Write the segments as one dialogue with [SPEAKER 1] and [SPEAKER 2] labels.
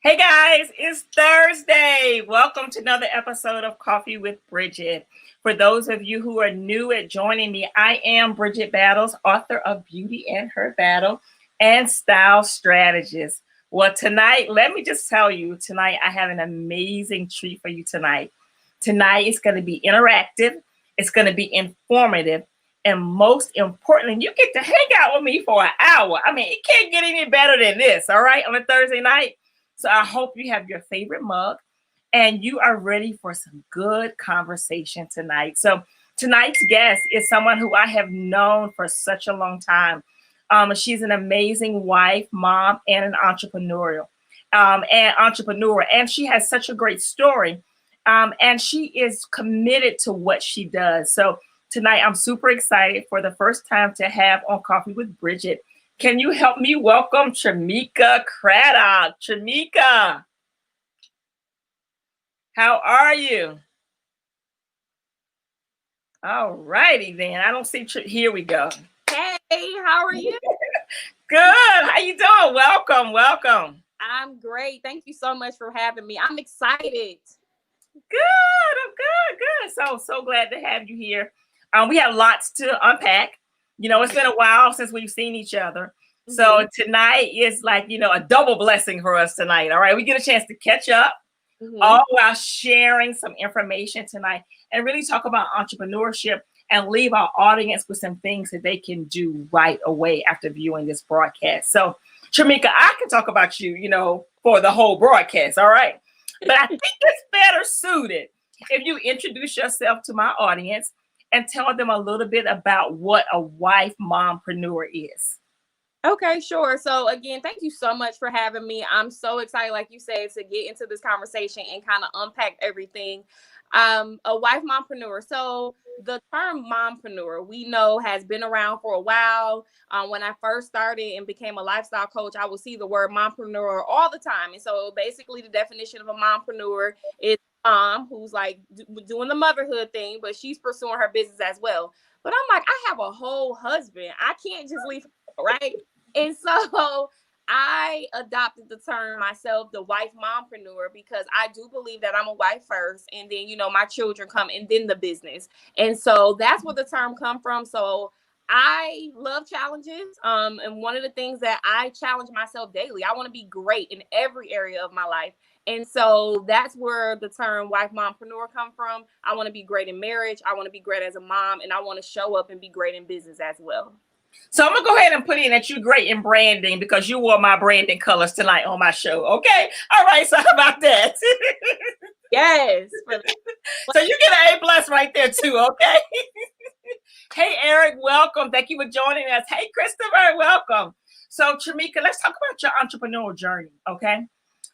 [SPEAKER 1] Hey guys, it's Thursday. Welcome to another episode of Coffee with Bridgett. For those of you who are new at joining me, I am Bridgett Battles, author of Beauty and Her Battle and Style Strategist. Well, tonight, let me just tell you, tonight I have an amazing treat for you tonight. Tonight is going to be interactive, it's going to be informative, and most importantly, you get to hang out with me for an hour. I mean, it can't get any better than this, all right, on a Thursday night. So I hope you have your favorite mug and you are ready for some good conversation tonight. So tonight's guest is someone who I have known for such a long time. She's an amazing wife, mom, and an entrepreneur. And she has such a great story. And she is committed to what she does. So tonight I'm super excited for the first time to have on Coffee with Bridgett. Can you help me welcome Tramika Craddock? Tramika, how are you? All righty then. I don't see. Here we go.
[SPEAKER 2] Hey, how are you?
[SPEAKER 1] Good. How you doing? Welcome.
[SPEAKER 2] I'm great. Thank you so much for having me. I'm excited.
[SPEAKER 1] Good. I'm good. So glad to have you here. We have lots to unpack. You know, it's been a while since we've seen each other. So tonight is like, a double blessing for us tonight. All right. We get a chance to catch up all while sharing some information tonight and really talk about entrepreneurship and leave our audience with some things that they can do right away after viewing this broadcast. So, Tramika, I can talk about you, for the whole broadcast. All right. But I think it's better suited if you introduce yourself to my audience and tell them a little bit about what a wife mompreneur is.
[SPEAKER 2] Okay, sure. So again, thank you so much for having me. I'm so excited, like you said, to get into this conversation and kind of unpack everything. A wife mompreneur. So the term mompreneur, we know, has been around for a while. When I first started and became a lifestyle coach, I would see the word mompreneur all the time. And so basically the definition of a mompreneur is mom who's like doing the motherhood thing, but she's pursuing her business as well. But I'm like, I have a whole husband. I can't just leave, right? And so I adopted the term myself, the wife mompreneur, because I do believe that I'm a wife first, and then, my children come, and then the business. And so that's where the term come from. So I love challenges. And one of the things that I challenge myself daily, I want to be great in every area of my life. And so that's where the term wife mompreneur come from. I want to be great in marriage. I want to be great as a mom, and I want to show up and be great in business as well.
[SPEAKER 1] So I'm going to go ahead and put in that you're great in branding because you wore my branding colors tonight on my show. Okay. All right. So how about that?
[SPEAKER 2] Yes.
[SPEAKER 1] So you get an A+ right there too. Okay. Hey, Eric, welcome. Thank you for joining us. Hey, Christopher, welcome. So Tramika, let's talk about your entrepreneurial journey. Okay.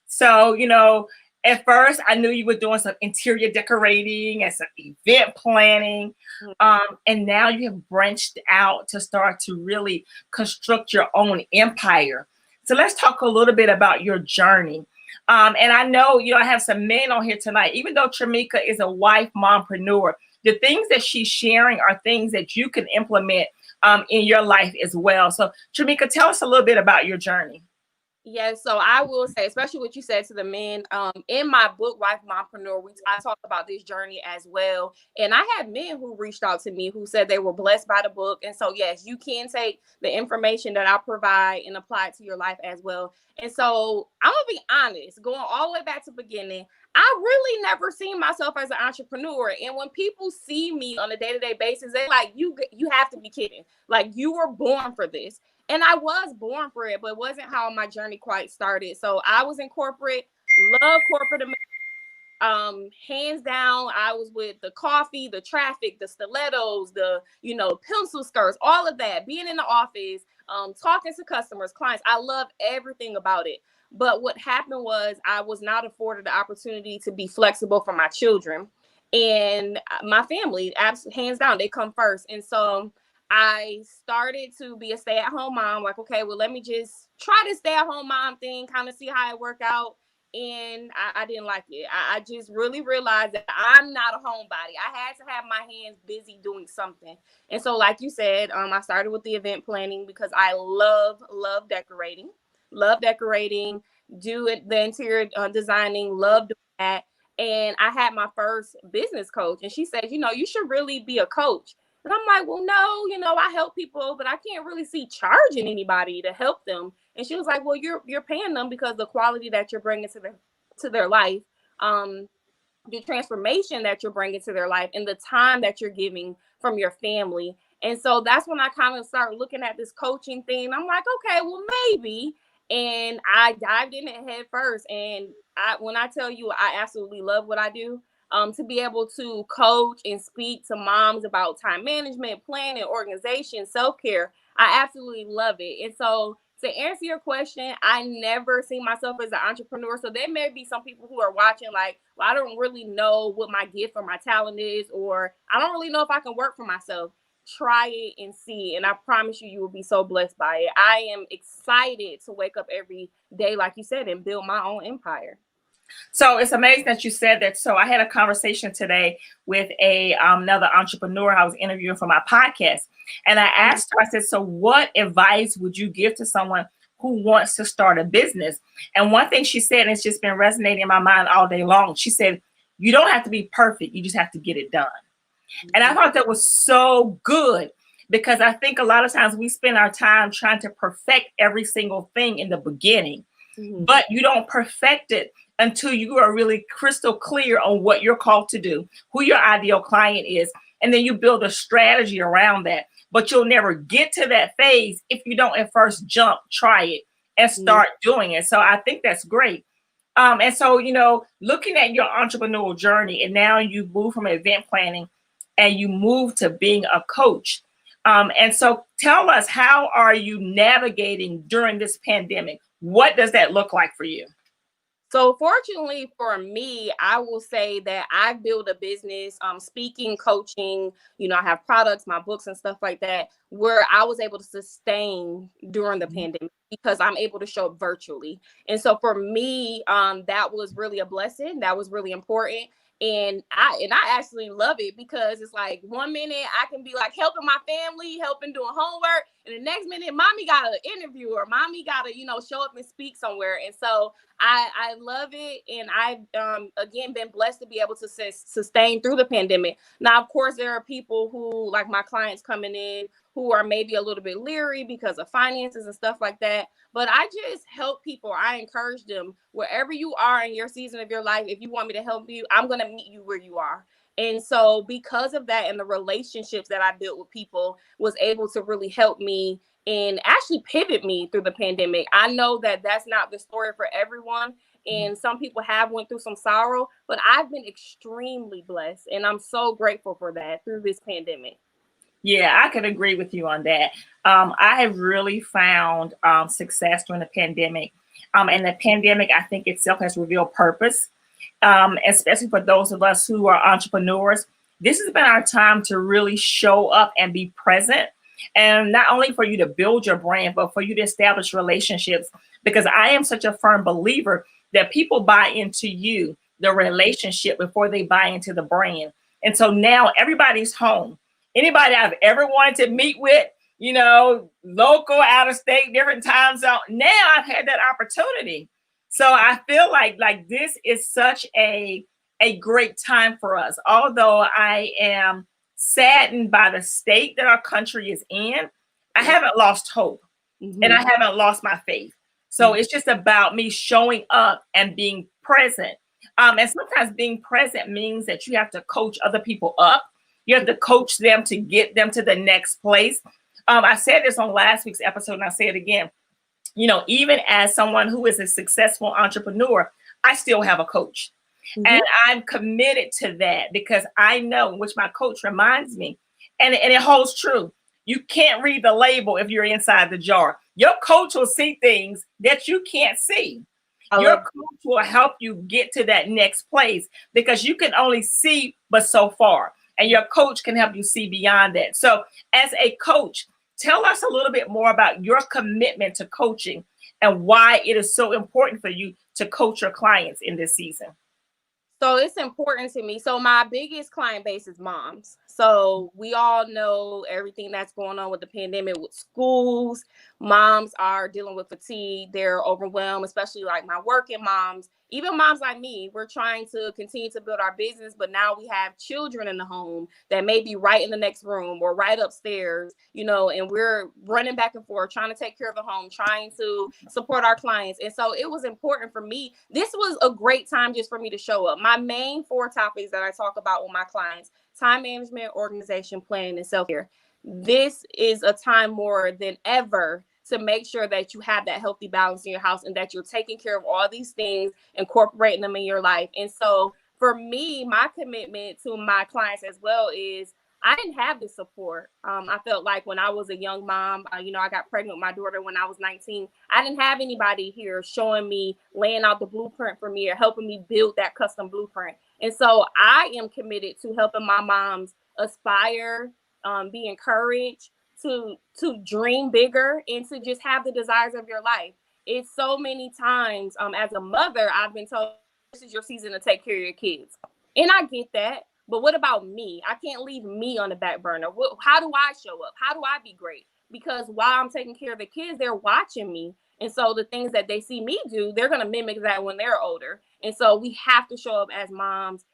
[SPEAKER 1] So, at first, I knew you were doing some interior decorating and some event planning. And now you have branched out to start to really construct your own empire. So let's talk a little bit about your journey. And I know, I have some men on here tonight. Even though Tramika is a wife mompreneur, the things that she's sharing are things that you can implement in your life as well. So Tramika, tell us a little bit about your journey.
[SPEAKER 2] Yeah, so I will say, especially what you said to the men, in my book, Wife Mompreneur, I talk about this journey as well. And I had men who reached out to me who said they were blessed by the book. And so, yes, you can take the information that I provide and apply it to your life as well. And so I'm going to be honest, going all the way back to the beginning, I really never seen myself as an entrepreneur. And when people see me on a day-to-day basis, they're like, you have to be kidding. Like, you were born for this. And I was born for it, but it wasn't how my journey quite started. So I was in corporate, love corporate hands down. I was with the coffee, the traffic, the stilettos, the, pencil skirts, all of that, being in the office, talking to customers, clients. I love everything about it. But what happened was I was not afforded the opportunity to be flexible for my children and my family. Hands down, they come first. And so I started to be a stay-at-home mom. Like, okay, well, let me just try this stay-at-home mom thing, kind of see how it work out. And I didn't like it. I just really realized that I'm not a homebody. I had to have my hands busy doing something. And so, like you said, I started with the event planning because I love decorating. do it, the interior designing, love doing that. And I had my first business coach, and she said, you should really be a coach. And I'm like, well, no, I help people, but I can't really see charging anybody to help them. And she was like, well, you're paying them because the quality that you're bringing to their life, the transformation that you're bringing to their life, and the time that you're giving from your family. And so that's when I kind of start looking at this coaching thing. I'm like, okay, well, maybe. And I dived in it head first. And when I tell you, I absolutely love what I do. To be able to coach and speak to moms about time management, planning, organization, self-care, I absolutely love it. And so to answer your question, I never see myself as an entrepreneur. So there may be some people who are watching like, well, I don't really know what my gift or my talent is, or I don't really know if I can work for myself. Try it and see. And I promise you, you will be so blessed by it. I am excited to wake up every day, like you said, and build my own empire.
[SPEAKER 1] So it's amazing that you said that. So I had a conversation today with another entrepreneur I was interviewing for my podcast. And I asked her, I said, so what advice would you give to someone who wants to start a business? And one thing she said, and it's just been resonating in my mind all day long. She said, you don't have to be perfect. You just have to get it done. And I thought that was so good, because I think a lot of times we spend our time trying to perfect every single thing in the beginning, but you don't perfect it until you are really crystal clear on what you're called to do, who your ideal client is, and then you build a strategy around that. But you'll never get to that phase if you don't at first jump, try it, and start doing it. So I think that's great. And so, looking at your entrepreneurial journey, and now you move from event planning and you move to being a coach. And so tell us, how are you navigating during this pandemic? What does that look like for you?
[SPEAKER 2] So fortunately for me, I will say that I built a business, speaking, coaching, I have products, my books and stuff like that, where I was able to sustain during the pandemic because I'm able to show up virtually. And so for me, that was really a blessing. That was really important. And I actually love it, because it's like 1 minute I can be like helping my family, helping doing homework, and the next minute mommy got an interview, or mommy got to, show up and speak somewhere. And so I love it. And I've, again, been blessed to be able to sustain through the pandemic. Now, of course, there are people who, like my clients coming in, who are maybe a little bit leery because of finances and stuff like that. But I just help people. I encourage them, wherever you are in your season of your life, if you want me to help you, I'm going to meet you where you are. And so because of that, and the relationships that I built with people was able to really help me and actually pivot me through the pandemic. I know that that's not the story for everyone, and some people have went through some sorrow, but I've been extremely blessed, and I'm so grateful for that through this pandemic.
[SPEAKER 1] Yeah, I can agree with you on that. I have really found success during the pandemic. And the pandemic, I think itself has revealed purpose, especially for those of us who are entrepreneurs. This has been our time to really show up and be present. And not only for you to build your brand, but for you to establish relationships. Because I am such a firm believer that people buy into you, the relationship, before they buy into the brand. And so now everybody's home. Anybody I've ever wanted to meet with, local, out of state, different time zone, now I've had that opportunity. So I feel like this is such a great time for us. Although I am saddened by the state that our country is in, I haven't lost hope, and I haven't lost my faith. So it's just about me showing up and being present. And sometimes being present means that you have to coach other people up. You have to coach them to get them to the next place. I said this on last week's episode, and I say it again. Even as someone who is a successful entrepreneur, I still have a coach. And I'm committed to that, because I know, which my coach reminds me, and it holds true. You can't read the label if you're inside the jar. Your coach will see things that you can't see. Your coach will help you get to that next place, because you can only see but so far. And your coach can help you see beyond that. So as a coach, tell us a little bit more about your commitment to coaching and why it is so important for you to coach your clients in this season.
[SPEAKER 2] So it's important to me. So my biggest client base is moms. So we all know everything that's going on with the pandemic with schools. Moms are dealing with fatigue. They're overwhelmed, especially like my working moms. Even moms like me, we're trying to continue to build our business, but now we have children in the home that may be right in the next room or right upstairs, you know, and we're running back and forth, trying to take care of the home, trying to support our clients. And so it was important for me. This was a great time just for me to show up. My main 4 topics that I talk about with my clients: time management, organization, planning, and self-care. This is a time more than ever to make sure that you have that healthy balance in your house and that you're taking care of all these things, incorporating them in your life. And so for me, my commitment to my clients as well is I didn't have the support. I felt like when I was a young mom, you know, I got pregnant with my daughter when I was 19. I didn't have anybody here showing me, laying out the blueprint for me or helping me build that custom blueprint. And so I am committed to helping my moms aspire, be encouraged, to dream bigger, and to just have the desires of your life. It's so many times as a mother, I've been told this is your season to take care of your kids. And I get that. But what about me? I can't leave me on the back burner. How do I show up? How do I be great? Because while I'm taking care of the kids, they're watching me. And so the things that they see me do, they're going to mimic that when they're older. And so we have to show up as moms,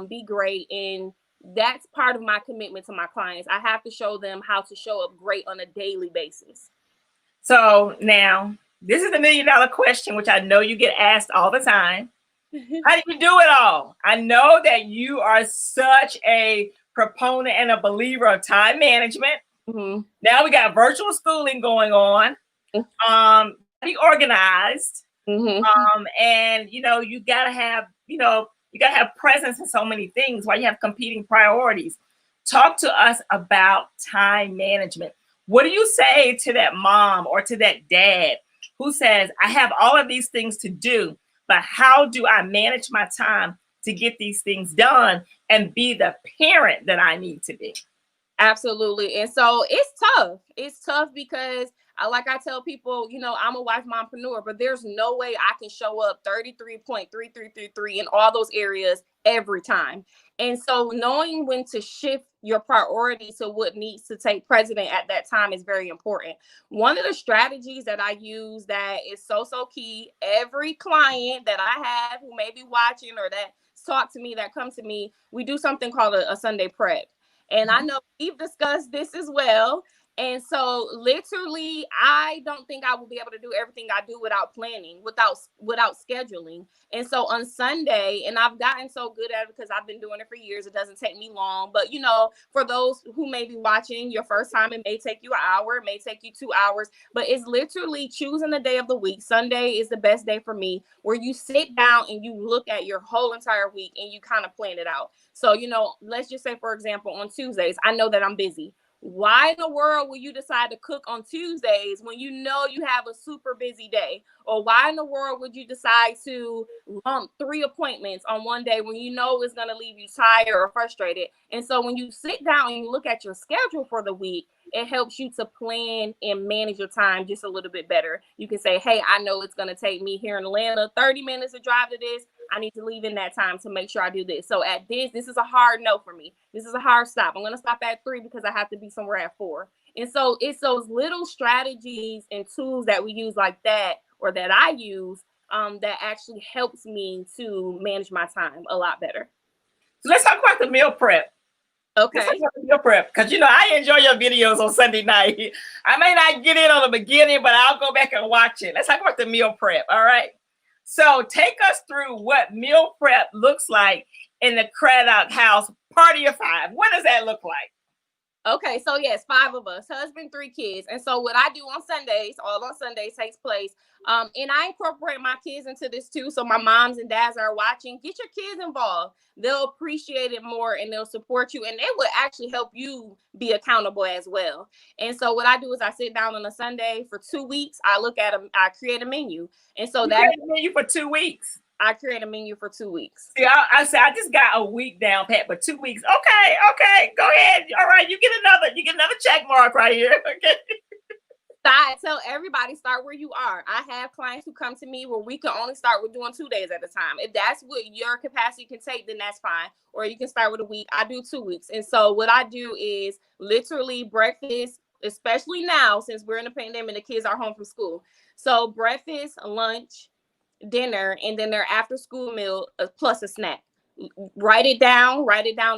[SPEAKER 2] be great. And that's part of my commitment to my clients. I have to show them how to show up great on a daily basis.
[SPEAKER 1] So now, this is the $1 million question, which I know you get asked all the time. How do you do it all? I know that you are such a proponent and a believer of time management. Mm-hmm. Now we got virtual schooling going on. Be organized. Mm-hmm. And you know, you gotta have presence in so many things while you have competing priorities. Talk to us about time management. What do you say to that mom or to that dad who says, I have all of these things to do, but how do I manage my time to get these things done and be the parent that I need to be?
[SPEAKER 2] Absolutely. And so it's tough. It's tough because like I tell people, you know, I'm a wife mompreneur, but there's no way I can show up 33.3333 in all those areas every time. And so knowing when to shift your priority to what needs to take precedent at that time is very important. One of the strategies that I use that is so key, every client that I have who may be watching or that talk to me, that comes to me, we do something called a Sunday prep. And I know we've discussed this as well. And so literally, I don't think I will be able to do everything I do without planning, without scheduling. And so on Sunday, and I've gotten so good at it because I've been doing it for years. It doesn't take me long. But, you know, for those who may be watching your first time, it may take you an hour, it may take you 2 hours. But it's literally choosing the day of the week. Sunday is the best day for me, where you sit down and you look at your whole entire week and you kind of plan it out. So, you know, let's just say, for example, on Tuesdays, I know that I'm busy. Why in the world will you decide to cook on Tuesdays when you know you have a super busy day? Or why in the world would you decide to lump 3 appointments on one day when you know it's going to leave you tired or frustrated? And so when you sit down and you look at your schedule for the week, it helps you to plan and manage your time just a little bit better. You can say, hey, I know it's going to take me here in Atlanta 30 minutes to drive to this. I need to leave in that time to make sure I do this. So at this is a hard no for me. This is a hard stop. I'm going to stop at 3 because I have to be somewhere at 4. And so it's those little strategies and tools that we use like that, or that I use, that actually helps me to manage my time a lot better.
[SPEAKER 1] So let's talk about the meal prep.
[SPEAKER 2] Okay.
[SPEAKER 1] Meal prep, because you know I enjoy your videos on Sunday night. I may not get in on the beginning, but I'll go back and watch it. Let's talk about the meal prep. All right. So take us through what meal prep looks like in the Craddock house, party of 5. What does that look like?
[SPEAKER 2] Okay, so yes, 5 of us, husband, 3 kids. And so what I do on Sundays, all on Sundays takes place. And I incorporate my kids into this too. So my moms and dads are watching. Get your kids involved. They'll appreciate it more and they'll support you. And they will actually help you be accountable as well. And so what I do is I sit down on a Sunday for 2 weeks. I look at them. I create a menu. And so that
[SPEAKER 1] menu for 2 weeks.
[SPEAKER 2] I create a menu for 2 weeks.
[SPEAKER 1] See, I just got a week down pat, but 2 weeks. Okay, go ahead. All right, you get another check mark right here. Okay.
[SPEAKER 2] I tell everybody, start where you are. I have clients who come to me where we can only start with doing 2 days at a time. If that's what your capacity can take, then that's fine. Or you can start with a week. I do 2 weeks. And so what I do is literally breakfast, especially now since we're in the pandemic and the kids are home from school. So breakfast, lunch, dinner, and then their after school meal plus a snack. Write it down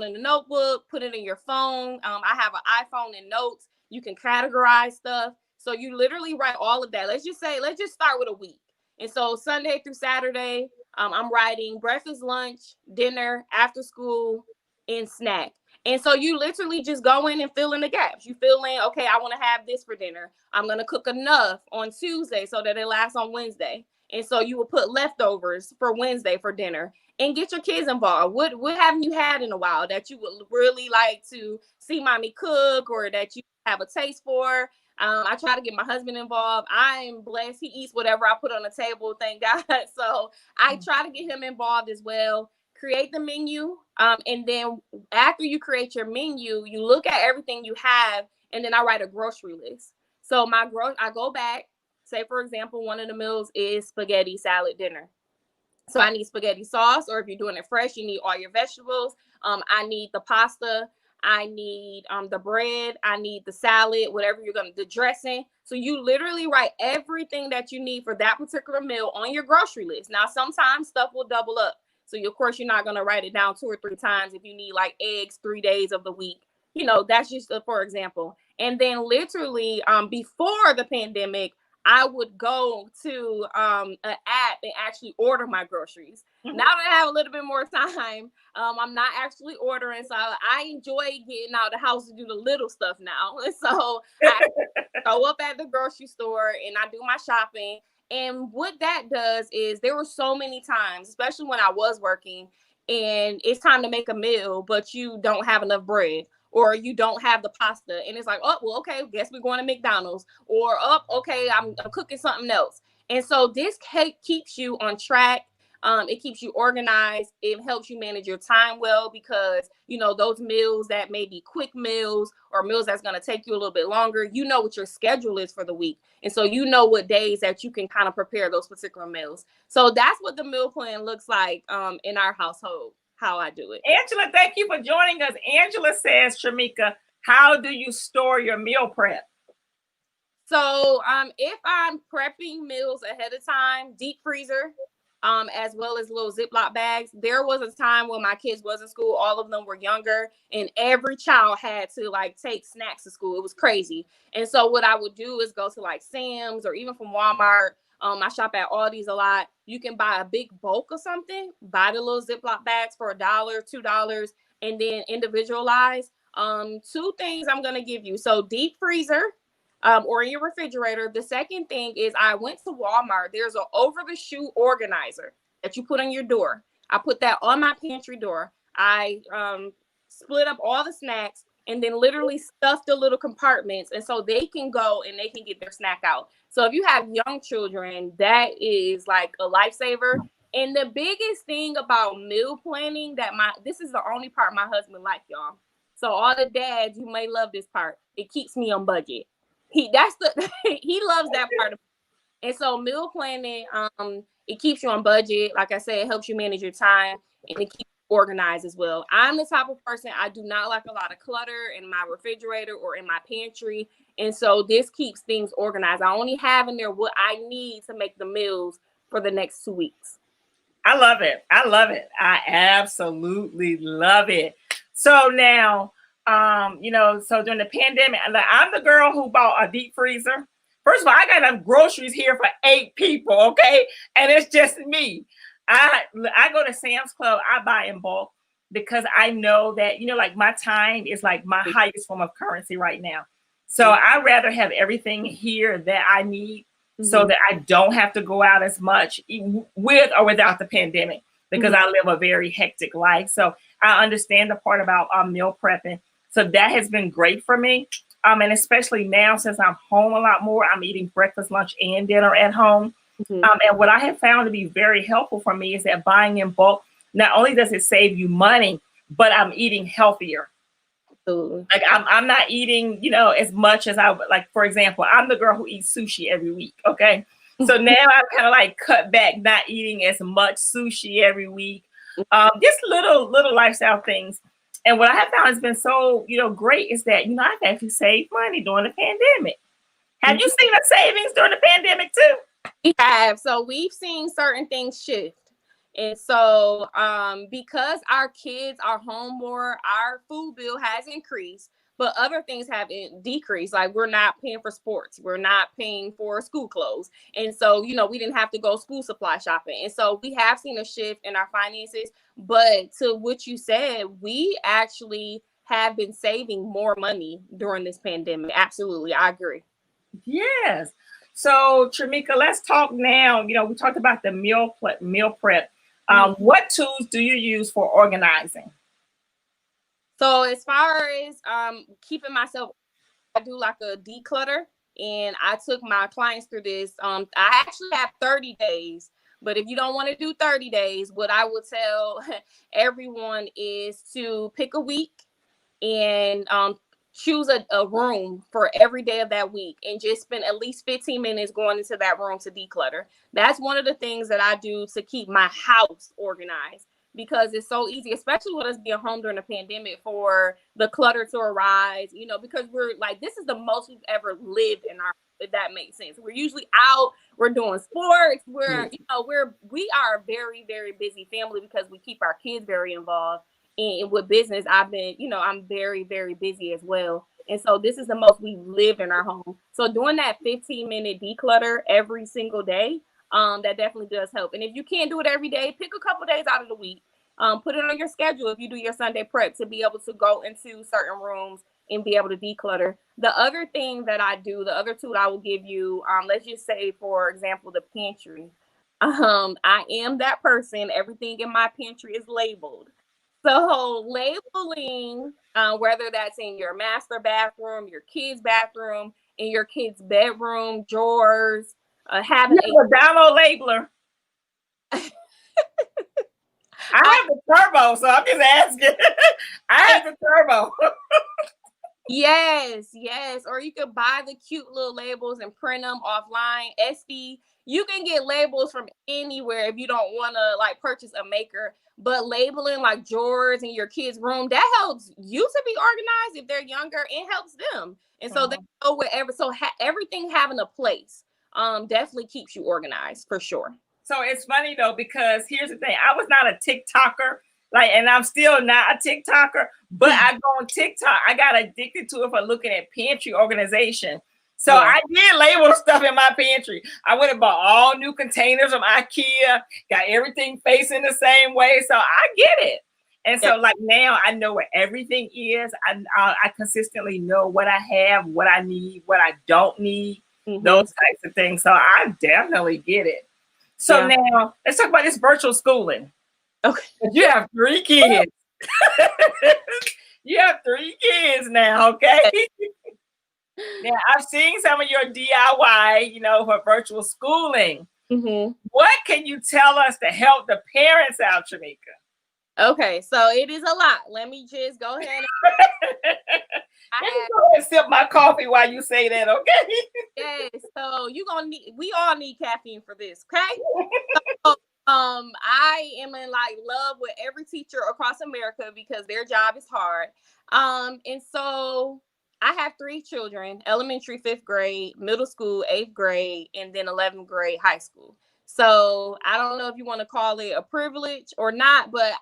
[SPEAKER 2] in the notebook, put it in your phone. I have an iPhone and notes. You can categorize stuff. So you literally write all of that. Let's just start with a week. And so Sunday through Saturday, I'm writing breakfast, lunch, dinner, after school, and snack. And so you literally just go in and fill in the gaps. You fill in, okay, I want to have this for dinner. I'm going to cook enough on Tuesday so that it lasts on Wednesday. And so you will put leftovers for Wednesday for dinner and get your kids involved. What haven't you had in a while that you would really like to see mommy cook or that you have a taste for? I try to get my husband involved. I'm blessed. He eats whatever I put on the table, thank God. So I try to get him involved as well. Create the menu. And then after you create your menu, you look at everything you have, and then I write a grocery list. So I go back, say, for example, one of the meals is spaghetti salad dinner. So I need spaghetti sauce, or if you're doing it fresh, you need all your vegetables. I need the pasta. I need the bread. I need the salad, whatever the dressing. So you literally write everything that you need for that particular meal on your grocery list. Now, sometimes stuff will double up. So of course, you're not going to write it down 2 or 3 times if you need like eggs 3 days of the week. That's just for example. And then literally before the pandemic, I would go to an app and actually order my groceries. Now that I have a little bit more time, I'm not actually ordering. So I enjoy getting out of the house to do the little stuff now. And so I go up at the grocery store and I do my shopping. And what that does is there were so many times, especially when I was working, and it's time to make a meal, but you don't have enough bread, or you don't have the pasta, and it's like, oh, well, okay, guess we're going to McDonald's, or okay, I'm cooking something else. And so this keeps you on track. It keeps you organized. It helps you manage your time well, because those meals that may be quick meals or meals that's going to take you a little bit longer, what your schedule is for the week. And so what days that you can kind of prepare those particular meals. So that's what the meal plan looks like in our household, how I do it.
[SPEAKER 1] Angela, thank you for joining us. Angela says, Tramika, how do you store your meal prep?
[SPEAKER 2] So if I'm prepping meals ahead of time, deep freezer, as well as little Ziploc bags. There was a time when my kids was in school, all of them were younger, and every child had to take snacks to school. It was crazy. And so what I would do is go to Sam's or even from Walmart. I shop at Aldi's a lot. You can buy a big bulk of something, buy the little Ziploc bags for $1, $2, and then individualize. 2 things I'm going to give you. So deep freezer, or in your refrigerator. The second thing is I went to Walmart. There's an over-the-shoe organizer that you put on your door. I put that on my pantry door. I split up all the snacks and then literally stuff the little compartments, and so they can go and they can get their snack out. So if you have young children, that is like a lifesaver. And the biggest thing about meal planning this is the only part my husband likes, y'all. So all the dads, you may love this part. It keeps me on budget. He loves that part of it. And so meal planning, it keeps you on budget. Like I said, it helps you manage your time, and it keeps you organized as well. I'm the type of person, I do not like a lot of clutter in my refrigerator or in my pantry. And so this keeps things organized. I only have in there what I need to make the meals for the next 2 weeks.
[SPEAKER 1] I love it. I love it. I absolutely love it. So now, so during the pandemic, I'm the girl who bought a deep freezer. First of all, I got enough groceries here for 8 people, okay? And it's just me. I go to Sam's Club, I buy in bulk, because I know that, my time is my highest form of currency right now. So I'd rather have everything here that I need, so that I don't have to go out as much with or without the pandemic, because I live a very hectic life. So I understand the part about meal prepping. So that has been great for me. And especially now, since I'm home a lot more, I'm eating breakfast, lunch, and dinner at home. And what I have found to be very helpful for me is that buying in bulk, not only does it save you money, but I'm eating healthier. Like I'm not eating, as much as I would. Like, for example, I'm the girl who eats sushi every week. Okay. So now I've kind of like cut back, not eating as much sushi every week. Just little lifestyle things. And what I have found has been so, great is that, I've actually saved money during the pandemic. Have you seen the savings during the pandemic too?
[SPEAKER 2] We have. So we've seen certain things shift. And so because our kids are home more, our food bill has increased, but other things have decreased. Like we're not paying for sports. We're not paying for school clothes. And so, we didn't have to go school supply shopping. And so we have seen a shift in our finances. But to what you said, we actually have been saving more money during this pandemic. Absolutely. I agree.
[SPEAKER 1] Yes. So, Tramika, let's talk now. We talked about the meal prep. What tools do you use for organizing?
[SPEAKER 2] So as far as keeping myself, I do like a declutter, and I took my clients through this. I actually have 30 days, but if you don't want to do 30 days, what I would tell everyone is to pick a week and choose a room for every day of that week and just spend at least 15 minutes going into that room to declutter. That's one of the things that I do to keep my house organized, because it's so easy, especially with us being home during the pandemic, for the clutter to arise, because we're like, this is the most we've ever lived in our, if that makes sense. We're usually out, we're doing sports, we are a very, very busy family because we keep our kids very involved. And with business, I'm very, very busy as well. And so this is the most we live in our home. So doing that 15-minute declutter every single day, that definitely does help. And if you can't do it every day, pick a couple days out of the week. Put it on your schedule if you do your Sunday prep to be able to go into certain rooms and be able to declutter. The other thing that I do, the other tool I will give you, let's just say, for example, the pantry. I am that person. Everything in my pantry is labeled. So labeling, whether that's in your master bathroom, your kids' bathroom, in your kids' bedroom, drawers, having
[SPEAKER 1] a download labeler. I have the turbo, so I'm just asking. I have the turbo.
[SPEAKER 2] Yes. Or you could buy the cute little labels and print them offline. SD, you can get labels from anywhere if you don't want to like purchase a maker. But labeling like drawers in your kids' room, that helps you to be organized if they're younger, and helps them. And so they go wherever. So everything having a place definitely keeps you organized for sure.
[SPEAKER 1] So it's funny though, because here's the thing. I was not a TikToker, and I'm still not a TikToker, but I go on TikTok. I got addicted to it for looking at pantry organization. So I did label stuff in my pantry. I went and bought all new containers from IKEA, got everything facing the same way. So I get it. And so like now I know where everything is. I consistently know what I have, what I need, what I don't need, those types of things. So I definitely get it. So now let's talk about this virtual schooling.
[SPEAKER 2] Okay.
[SPEAKER 1] You have 3 kids. You have 3 kids now, okay? Now, I've seen some of your DIY, for virtual schooling. What can you tell us to help the parents out, Tramika?
[SPEAKER 2] Okay, so it is a lot. Let me just go ahead
[SPEAKER 1] and go and sip my coffee while you say that, okay?
[SPEAKER 2] Yes, so we all need caffeine for this, okay? So, I am in love with every teacher across America because their job is hard. And so I have 3 children: elementary, 5th grade, middle school, 8th grade, and then 11th grade high school. So I don't know if you want to call it a privilege or not, but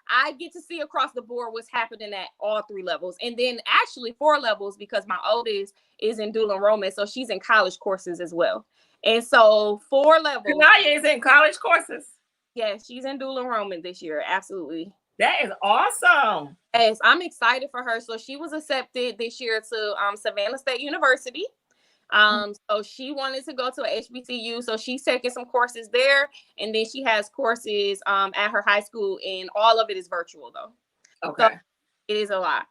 [SPEAKER 2] I get to see across the board what's happening at all 3 levels. And then actually 4 levels, because my oldest is in dual enrollment. So she's in college courses as well. And so 4 levels.
[SPEAKER 1] Kanaya is in college courses.
[SPEAKER 2] Yes, she's in dual enrollment this year. Absolutely.
[SPEAKER 1] That is awesome.
[SPEAKER 2] Yes, I'm excited for her. So she was accepted this year to Savannah State University. So she wanted to go to a HBCU. So she's taking some courses there. And then she has courses at her high school, and all of it is virtual though.
[SPEAKER 1] Okay.
[SPEAKER 2] So it is a lot.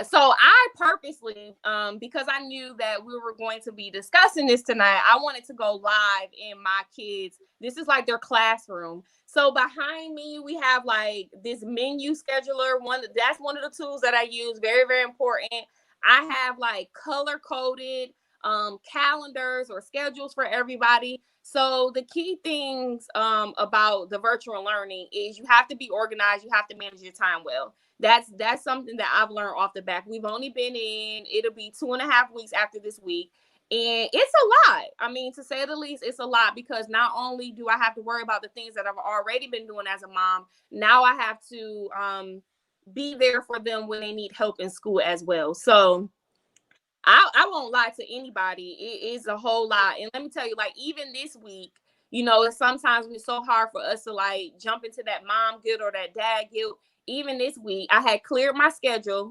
[SPEAKER 2] So I purposely, because I knew that we were going to be discussing this tonight, I wanted to go live in my kids. This is like their classroom. So behind me, we have like this menu scheduler. That's one of the tools that I use. Very, very important. I have like color coded calendars or schedules for everybody. So the key things about the virtual learning is you have to be organized. You have to manage your time well. That's something that I've learned off the back. We've only been it'll be 2.5 weeks after this week. And it's a lot. I mean, to say the least, it's a lot because not only do I have to worry about the things that I've already been doing as a mom, now I have to be there for them when they need help in school as well. So I won't lie to anybody. It is a whole lot. And let me tell you, like, even this week, sometimes it's so hard for us to like jump into that mom guilt or that dad guilt. Even this week, I had cleared my schedule,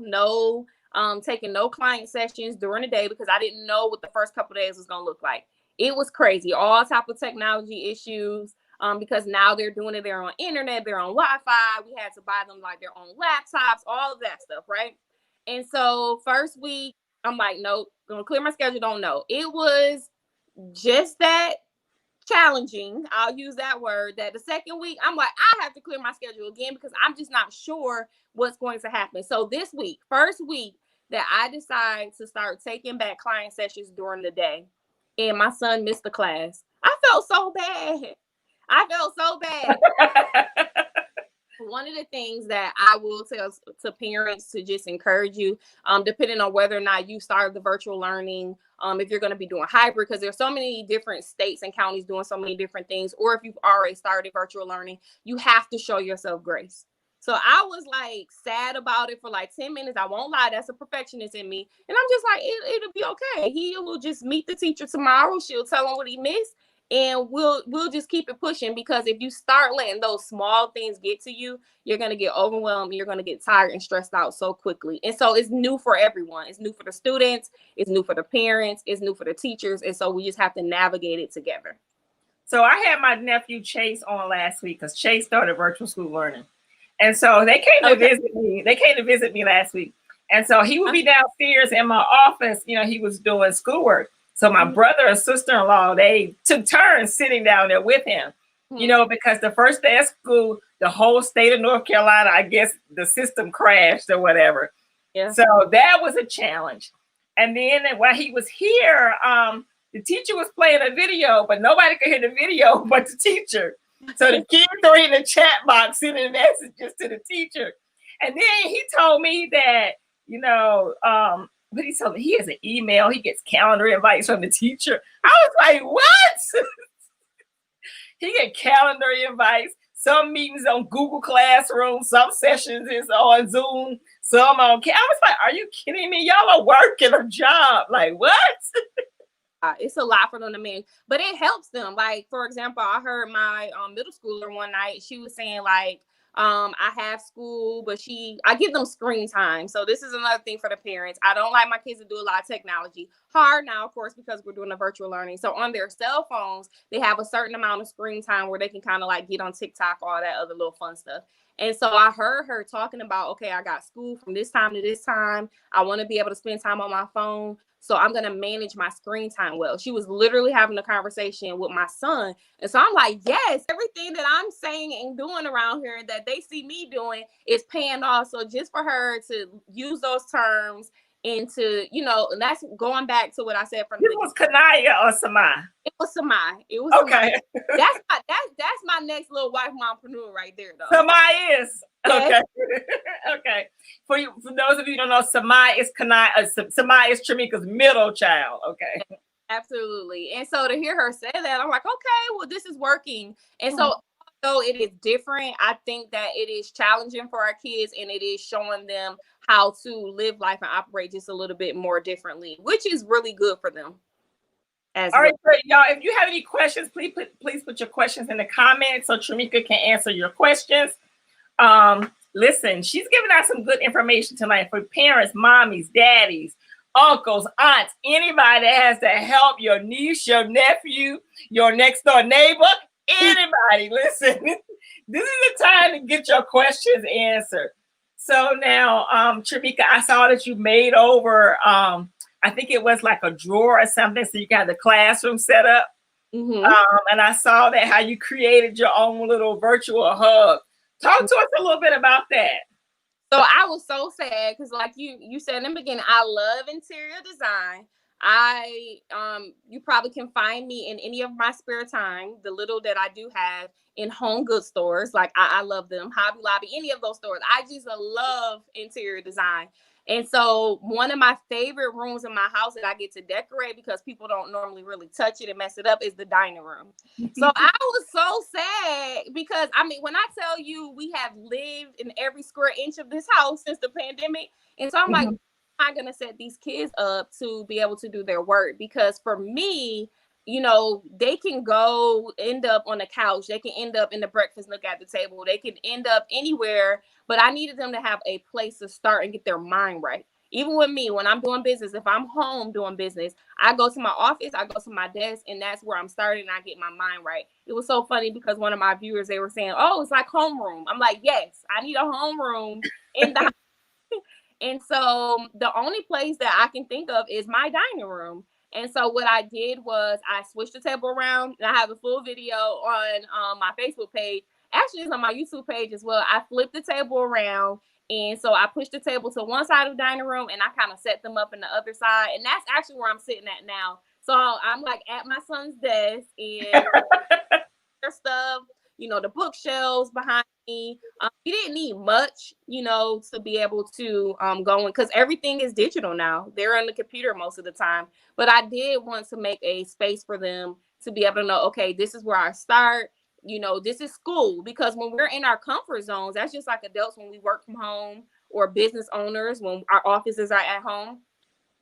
[SPEAKER 2] taking no client sessions during the day because I didn't know what the first couple of days was going to look like. It was crazy. All type of technology issues because now they're doing it. They're on internet. They're on Wi-Fi. We had to buy them like their own laptops, all of that stuff, right? And so first week, I'm like, nope, going to clear my schedule. Don't know. It was just that challenging. I'll use that word. That the second week, I'm like, I have to clear my schedule again because I'm just not sure what's going to happen. So this week, first week that I decide to start taking back client sessions during the day, and my son missed the class. I felt so bad. One of the things that I will tell to parents to just encourage you, depending on whether or not you started the virtual learning, if you're going to be doing hybrid, because there's so many different states and counties doing so many different things, or if you've already started virtual learning, you have to show yourself grace. So I was like sad about it for like 10 minutes. I won't lie. That's a perfectionist in me. And I'm just like, it'll be okay. He will just meet the teacher tomorrow. She'll tell him what he missed. And we'll just keep it pushing, because if you start letting those small things get to you, you're going to get overwhelmed. You're going to get tired and stressed out so quickly. And so it's new for everyone. It's new for the students. It's new for the parents. It's new for the teachers. And so we just have to navigate it together.
[SPEAKER 1] So I had my nephew Chase on last week because Chase started virtual school learning. And so they came to visit me. They came to visit me last week. And so he would be downstairs in my office. He was doing schoolwork. So my brother and sister-in-law, they took turns sitting down there with him, because the first day of school, the whole state of North Carolina, I guess the system crashed or whatever. Yeah. So that was a challenge. And then while he was here, the teacher was playing a video, but nobody could hear the video but the teacher. So the kids are in the chat box sending messages to the teacher. And then he told me that, but he told me he has an email. He gets calendar invites from the teacher. I was like, what? He get calendar invites. Some meetings on Google Classroom. Some sessions is on Zoom. Some on. I was like, are you kidding me? Y'all are working a job. Like, what?
[SPEAKER 2] It's a lot for them to manage, but it helps them. Like, for example, I heard my middle schooler one night. She was saying like, I have school, but I give them screen time. So this is another thing for the parents. I don't like my kids to do a lot of technology. Hard now, of course, because we're doing a virtual learning. So on their cell phones, they have a certain amount of screen time where they can kind of like get on TikTok, all that other little fun stuff. And so I heard her talking about, okay, I got school from this time to this time. I want to be able to spend time on my phone. So I'm going to manage my screen time well. She was literally having a conversation with my son. And so I'm like, yes, everything that I'm saying and doing around here that they see me doing is paying off. So just for her to use those terms and to, and that's going back to what I said from
[SPEAKER 1] the beginning. It was Kanaya or Samai?
[SPEAKER 2] It was Samai. It was
[SPEAKER 1] okay.
[SPEAKER 2] Samai. That's my next little wife mompreneur right there, though.
[SPEAKER 1] Samai is. Okay. Okay. For those of you who don't know, Samai is Samai is Tramika's middle child. Okay.
[SPEAKER 2] Absolutely. And so to hear her say that, I'm like, okay, well, this is working. And so although it is different, I think that it is challenging for our kids, and it is showing them how to live life and operate just a little bit more differently, which is really good for them.
[SPEAKER 1] All right, great, y'all. If you have any questions, please put your questions in the comments so Tramika can answer your questions. Listen, she's giving out some good information tonight for parents, mommies, daddies, uncles, aunts, anybody that has to help your niece, your nephew, your next door neighbor, anybody. Listen, this is the time to get your questions answered. So now, Tramika, I saw that you made over, I think it was like a drawer or something. So you got the classroom set up.
[SPEAKER 2] Mm-hmm.
[SPEAKER 1] And I saw that how you created your own little virtual hub. Talk to us a little bit about that.
[SPEAKER 2] So I was so sad because, like you said in the beginning, I love interior design. You probably can find me in any of my spare time, the little that I do have, in home goods stores. Like I love them, Hobby Lobby, any of those stores. I just love interior design. And so one of my favorite rooms in my house that I get to decorate, because people don't normally really touch it and mess it up, is the dining room. So I was so sad because, I mean, when I tell you we have lived in every square inch of this house since the pandemic, and so I'm like, I'm going to set these kids up to be able to do their work, because for me, you know, they can go end up on the couch, they can end up in the breakfast nook at the table, they can end up anywhere, but I needed them to have a place to start and get their mind right. Even with me, when I'm doing business, if I'm home doing business, I go to my office, I go to my desk, and that's where I'm starting, and I get my mind right. It was so funny because one of my viewers, they were saying, oh, it's like homeroom. I'm like, yes, I need a homeroom in the and so the only place that I can think of is my dining room. And so what I did was I switched the table around, and I have a full video on my Facebook page. Actually, it's on my YouTube page as well. I flipped the table around, and so I pushed the table to one side of the dining room, and I kind of set them up in the other side. And that's actually where I'm sitting at now. So I'm like at my son's desk, and their stuff, you know, the bookshelves behind me. You didn't need much, you know, to be able to go in, because everything is digital now. They're on the computer most of the time. But I did want to make a space for them to be able to know, okay, this is where I start. You know, this is school, because when we're in our comfort zones, that's just like adults when we work from home, or business owners when our offices are at home.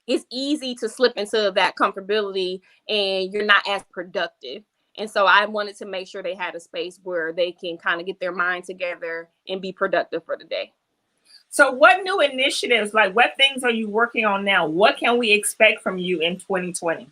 [SPEAKER 2] It's easy to slip into that comfortability and you're not as productive. And so I wanted to make sure they had a space where they can kind of get their mind together and be productive for the day.
[SPEAKER 1] So what new initiatives, like what things are you working on now? What can we expect from you in 2020?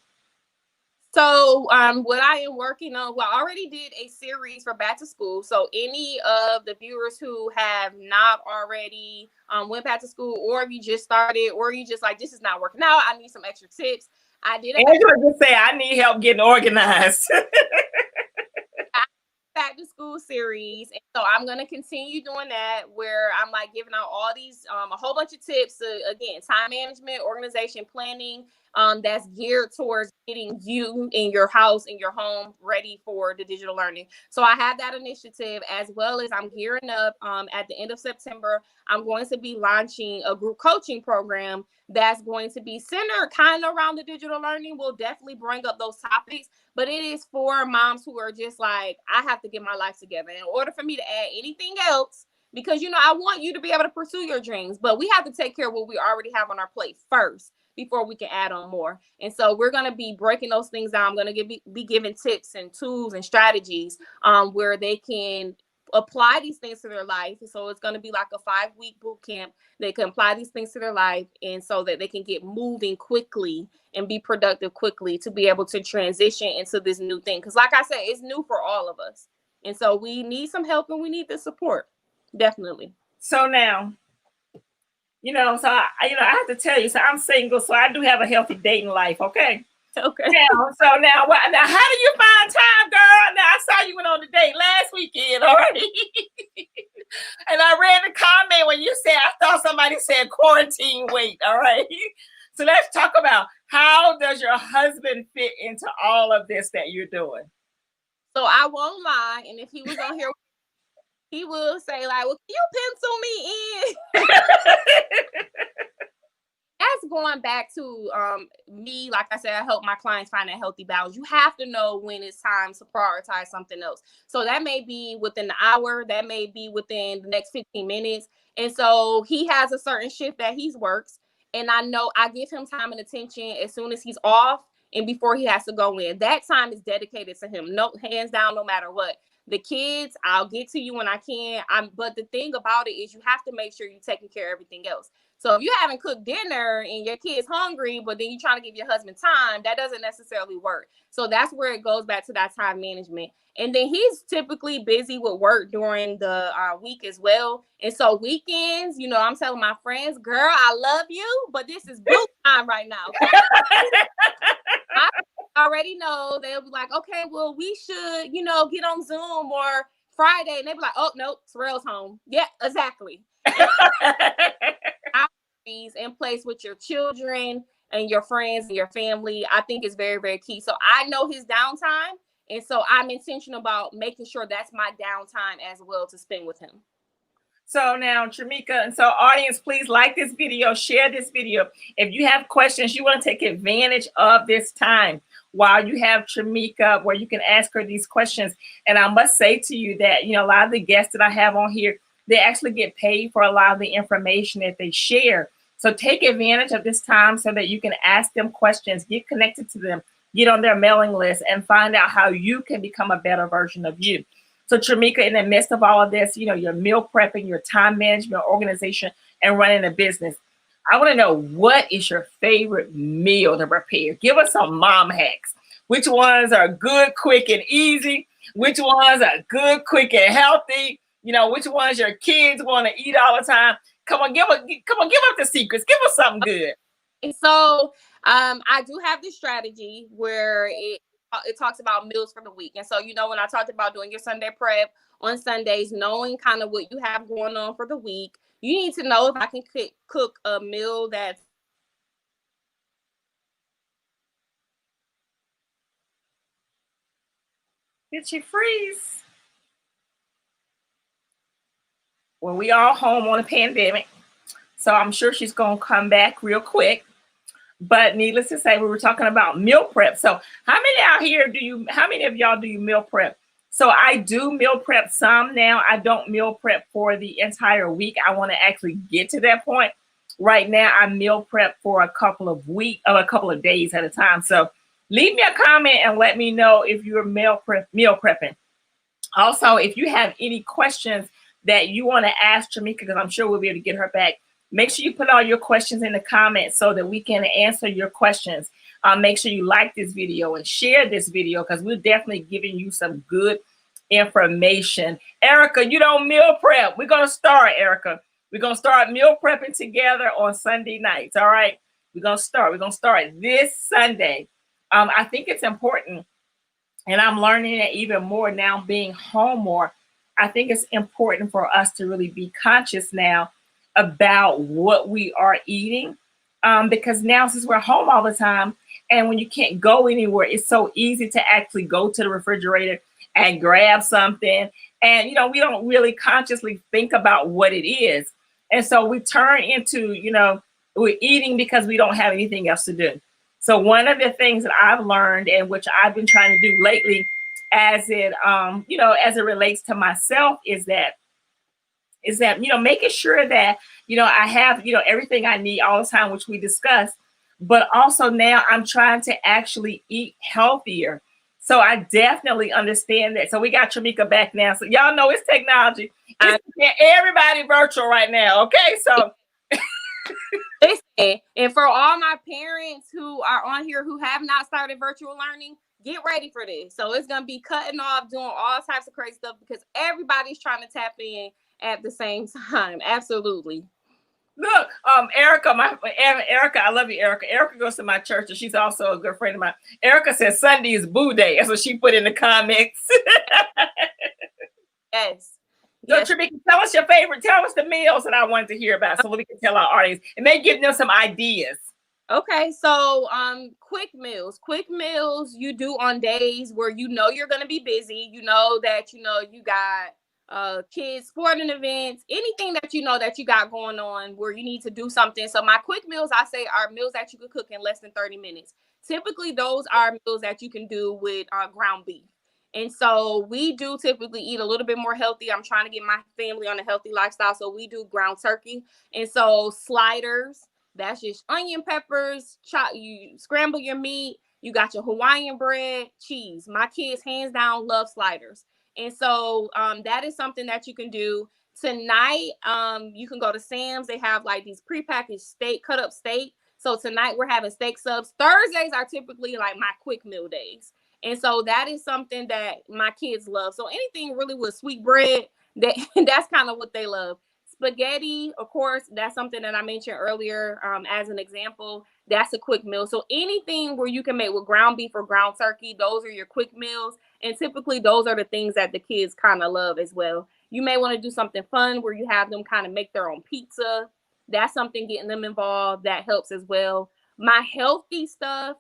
[SPEAKER 2] So what I am working on, well, I already did a series for back to school. So any of the viewers who have not already went back to school, or if you just started, or you just like, this is not working out, I need some extra tips. I did
[SPEAKER 1] Angela just say I need help getting organized.
[SPEAKER 2] back to school series, and so I'm going to continue doing that, where I'm like giving out all these a whole bunch of tips, again, time management, organization, planning, that's geared towards getting you in your house, in your home, ready for the digital learning. So I have that initiative, as well as I'm gearing up at the end of September. I'm going to be launching a group coaching program that's going to be centered kind of around the digital learning. We'll definitely bring up those topics, but it is for moms who are just like, I have to get my life together in order for me to add anything else, because, you know, I want you to be able to pursue your dreams, but we have to take care of what we already have on our plate first before we can add on more. And so we're going to be breaking those things down. I'm going to be giving tips and tools and strategies where they can apply these things to their life. So it's going to be like a 5-week boot camp. They can apply these things to their life, and so that they can get moving quickly and be productive quickly to be able to transition into this new thing. Because like I said, it's new for all of us. And so we need some help and we need the support. Definitely.
[SPEAKER 1] So now, you know, so I have to tell you, so I'm single, so I do have a healthy dating life, okay?
[SPEAKER 2] Okay.
[SPEAKER 1] Now, so now, now, how do you find time, girl? Now, I saw you went on a date last weekend, all right? And I read the comment when you said, I thought somebody said quarantine weight, all right? So let's talk about, how does your husband fit into all of this that you're doing?
[SPEAKER 2] So I won't lie, and if he was on here, he will say like, well, can you pencil me in? That's going back to me. Like I said, I help my clients find a healthy balance. You have to know when it's time to prioritize something else. So that may be within the hour, that may be within the next 15 minutes. And so he has a certain shift that he works. And I know I give him time and attention as soon as he's off and before he has to go in. That time is dedicated to him. No, hands down, no matter what. The kids, I'll get to you when I can. But the thing about it is, you have to make sure you're taking care of everything else. So if you haven't cooked dinner and your kid's hungry, but then you're trying to give your husband time, that doesn't necessarily work. So that's where it goes back to that time management. And then he's typically busy with work during the week as well. And so weekends, you know, I'm telling my friends, girl, I love you, but this is boo time right now. I already know they'll be like, okay, well, we should, you know, get on Zoom or Friday. And they'll be like, oh, no, Terrell's home. Yeah, exactly. In place with your children and your friends and your family, I think is very, very key. So I know his downtime. And so I'm intentional about making sure that's my downtime as well to spend with him.
[SPEAKER 1] So now, Tramika, and so audience, please like this video, share this video. If you have questions, you want to take advantage of this time while you have Tramika, where you can ask her these questions. And I must say to you that, you know, a lot of the guests that I have on here, they actually get paid for a lot of the information that they share. So take advantage of this time so that you can ask them questions, get connected to them, get on their mailing list, and find out how you can become a better version of you. So Tramika, in the midst of all of this, you know, your meal prepping, your time management, organization, and running a business, I want to know, what is your favorite meal to prepare? Give us some mom hacks. Which ones are good, quick, and easy? Which ones are good, quick, and healthy? You know, which ones your kids want to eat all the time? Come on, give us the secrets. Give us something good.
[SPEAKER 2] And so I do have this strategy where it talks about meals for the week. And so, you know, when I talked about doing your Sunday prep on Sundays, knowing kind of what you have going on for the week, you need to know if I can cook a meal that's.
[SPEAKER 1] Did she freeze? Well, we all home on a pandemic, so I'm sure she's going to come back real quick. But needless to say, we were talking about meal prep. So how many out here how many of y'all do you meal prep? So I do meal prep some now. I don't meal prep for the entire week. I want to actually get to that point. Right now, I meal prep for a couple of days at a time. So leave me a comment and let me know if you're meal prepping. Also, if you have any questions that you want to ask Tramika, because I'm sure we'll be able to get her back, make sure you put all your questions in the comments so that we can answer your questions. Make sure you like this video and share this video, because we're definitely giving you some good information. Erica, you don't meal prep. We're going to start, Erica. We're going to start meal prepping together on Sunday nights. All right. We're going to start this Sunday. I think it's important, and I'm learning it even more now being home more. I think it's important for us to really be conscious now about what we are eating, because now, since we're home all the time, and when you can't go anywhere, it's so easy to actually go to the refrigerator and grab something, and you know, we don't really consciously think about what it is, and so we turn into, you know, we're eating because we don't have anything else to do. So one of the things that I've learned, and which I've been trying to do lately, as it you know, as it relates to myself, is that, you know, making sure that, you know, I have, you know, everything I need all the time, which we discussed, but also now I'm trying to actually eat healthier. So I definitely understand that. So we got Tramika back now. So y'all know it's technology. It's everybody virtual right now. Okay. So
[SPEAKER 2] Listen, and for all my parents who are on here who have not started virtual learning, get ready for this. So it's going to be cutting off, doing all types of crazy stuff, because everybody's trying to tap in at the same time. Absolutely.
[SPEAKER 1] Look, Erica, Erica, I love you, Erica. Erica goes to my church, and she's also a good friend of mine. Erica says Sunday is boo day. That's what she put in the comments.
[SPEAKER 2] Yes.
[SPEAKER 1] So
[SPEAKER 2] Yes.
[SPEAKER 1] Tramika, tell us your favorite. Tell us the meals that I wanted to hear about, so we can tell our audience and maybe give them some ideas.
[SPEAKER 2] Okay, so quick meals you do on days where you know you're going to be busy. You know that you got kids sporting events, anything that you know that you got going on where you need to do something. So my quick meals, I say, are meals that you can cook in less than 30 minutes. Typically, those are meals that you can do with ground beef. And so we do typically eat a little bit more healthy. I'm trying to get my family on a healthy lifestyle. So we do ground turkey. And so sliders, that's just onion, peppers, you scramble your meat. You got your Hawaiian bread, cheese. My kids, hands down, love sliders. And so that is something that you can do. Tonight, you can go to Sam's. They have like these prepackaged steak, cut up steak. So tonight we're having steak subs. Thursdays are typically like my quick meal days. And so that is something that my kids love. So anything really with sweet bread, that's kind of what they love. Spaghetti, of course, that's something that I mentioned earlier as an example. That's a quick meal. So anything where you can make with ground beef or ground turkey, those are your quick meals. And typically those are the things that the kids kind of love as well. You may want to do something fun where you have them kind of make their own pizza. That's something, getting them involved, that helps as well. My healthy stuff,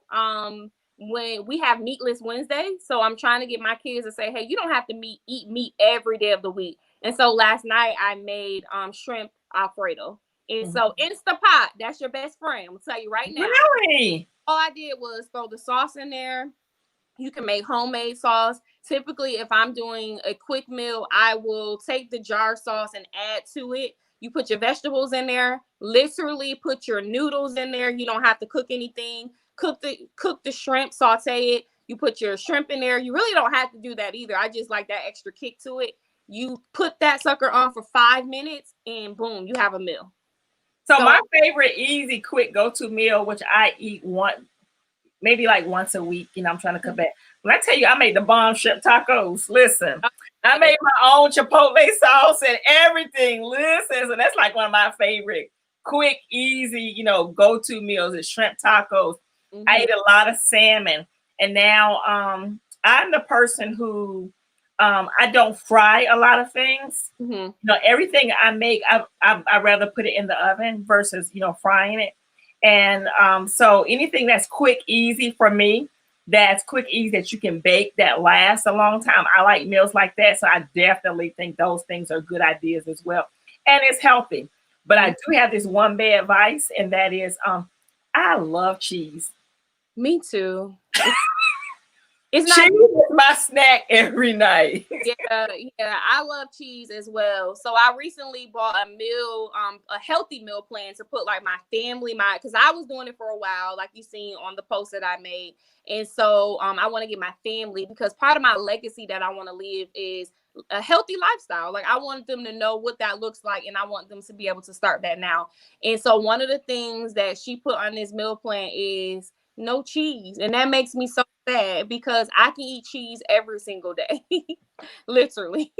[SPEAKER 2] when we have meatless Wednesday, so I'm trying to get my kids to say, hey, you don't have to eat meat every day of the week. And so last night I made shrimp Alfredo. And so Instapot, that's your best friend. I'm gonna tell you right now.
[SPEAKER 1] Really?
[SPEAKER 2] All I did was throw the sauce in there. You can make homemade sauce. Typically, if I'm doing a quick meal, I will take the jar sauce and add to it. You put your vegetables in there, literally put your noodles in there. You don't have to cook anything. Cook the shrimp, saute it. You put your shrimp in there. You really don't have to do that either. I just like that extra kick to it. You put that sucker on for 5 minutes and boom, you have a meal.
[SPEAKER 1] So my favorite easy, quick go-to meal, which I eat maybe like once a week, I'm trying to cut back. When I tell you I made the bomb shrimp tacos, listen, I made my own chipotle sauce and everything. Listen, so that's like one of my favorite quick, easy, go-to meals is shrimp tacos. I ate a lot of salmon. And now I'm the person who I don't fry a lot of things. Everything I make, I'd rather put it in the oven versus, frying it. And so anything that's quick, easy for me, that's quick, easy that you can bake, that lasts a long time. I like meals like that. So I definitely think those things are good ideas as well. And it's healthy. But I do have this one bad vice, and that is I love cheese.
[SPEAKER 2] Me too.
[SPEAKER 1] Cheese is my snack every night.
[SPEAKER 2] Yeah, I love cheese as well. So I recently bought a meal, a healthy meal plan to put like my family, because I was doing it for a while, like you seen on the post that I made. And so I want to get my family, because part of my legacy that I want to leave is a healthy lifestyle. Like I want them to know what that looks like, and I want them to be able to start that now. And so one of the things that she put on this meal plan is no cheese. And that makes me so sad, because I can eat cheese every single day. Literally.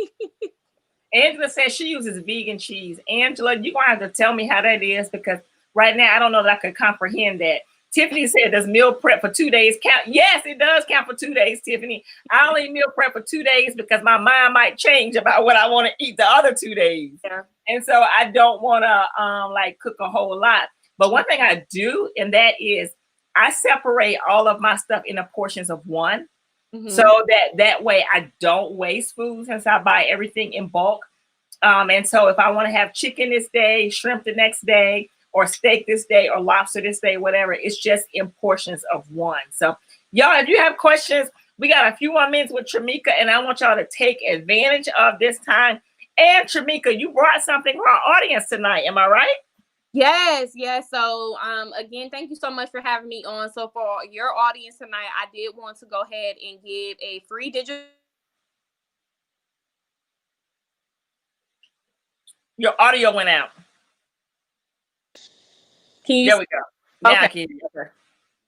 [SPEAKER 1] Angela says she uses vegan cheese. Angela, you're going to have to tell me how that is, because right now I don't know that I could comprehend that. Tiffany said, does meal prep for 2 days count? Yes, it does count for 2 days, Tiffany. I only meal prep for 2 days because my mind might change about what I want to eat the other 2 days.
[SPEAKER 2] Yeah.
[SPEAKER 1] And so I don't want to cook a whole lot. But one thing I do, and that is I separate all of my stuff into portions of one. So that way I don't waste food, since I buy everything in bulk. And so if I want to have chicken this day, shrimp the next day, or steak this day, or lobster this day, whatever, it's just in portions of one. So y'all, if you have questions, we got a few more minutes with Tramika, and I want y'all to take advantage of this time. And Tramika, you brought something for our audience tonight. Am I right?
[SPEAKER 2] Yes. So again, thank you so much for having me on. So for your audience tonight, I did want to go ahead and give a free digital.
[SPEAKER 1] Your audio went out. There we go. Now I can hear.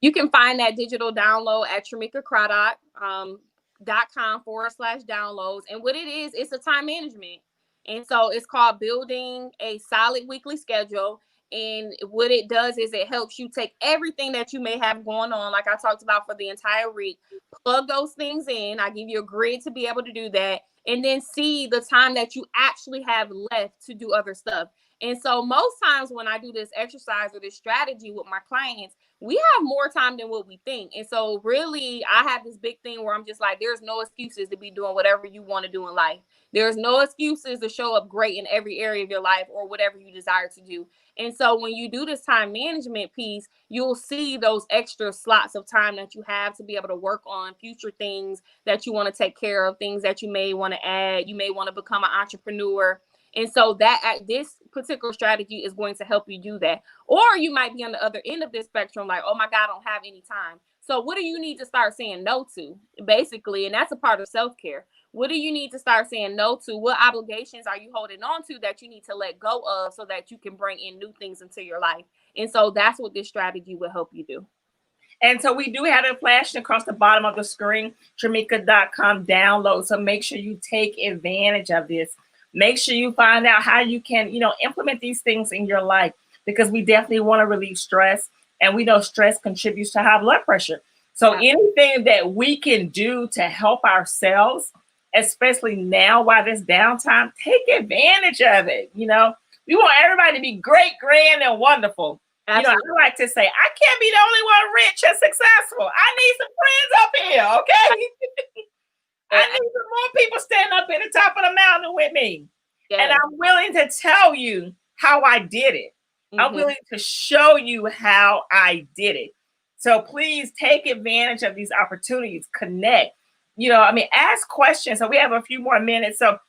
[SPEAKER 2] You can find that digital download at Tramika Craddock, .com/downloads. And what it is, it's a time management. And so it's called Building a Solid Weekly Schedule. And what it does is it helps you take everything that you may have going on, like I talked about, for the entire week, plug those things in. I give you a grid to be able to do that, and then see the time that you actually have left to do other stuff. And so most times when I do this exercise or this strategy with my clients, we have more time than what we think. And so really, I have this big thing where I'm just like, there's no excuses to be doing whatever you want to do in life. There's no excuses to show up great in every area of your life or whatever you desire to do. And so when you do this time management piece, you'll see those extra slots of time that you have to be able to work on future things that you want to take care of, things that you may want to add. You may want to become an entrepreneur. And so that this particular strategy is going to help you do that. Or you might be on the other end of this spectrum, like, oh my God, I don't have any time. So what do you need to start saying no to, basically? And that's a part of self-care. What do you need to start saying no to? What obligations are you holding on to that you need to let go of so that you can bring in new things into your life? And so that's what this strategy will help you do.
[SPEAKER 1] And so we do have it flashing across the bottom of the screen, Tramika.com download. So make sure you take advantage of this. Make sure you find out how you can, implement these things in your life, because we definitely want to relieve stress. And we know stress contributes to high blood pressure. So anything that we can do to help ourselves, especially now while this downtime, take advantage of it. We want everybody to be great, grand, and wonderful.
[SPEAKER 2] Absolutely.
[SPEAKER 1] I like to say, I can't be the only one rich and successful. I need some friends up here, okay? I need some more people standing up at the top of the mountain with me. Yes. And I'm willing to tell you how I did it. I'm willing to show you how I did it. So please take advantage of these opportunities, connect, ask questions. So we have a few more minutes. So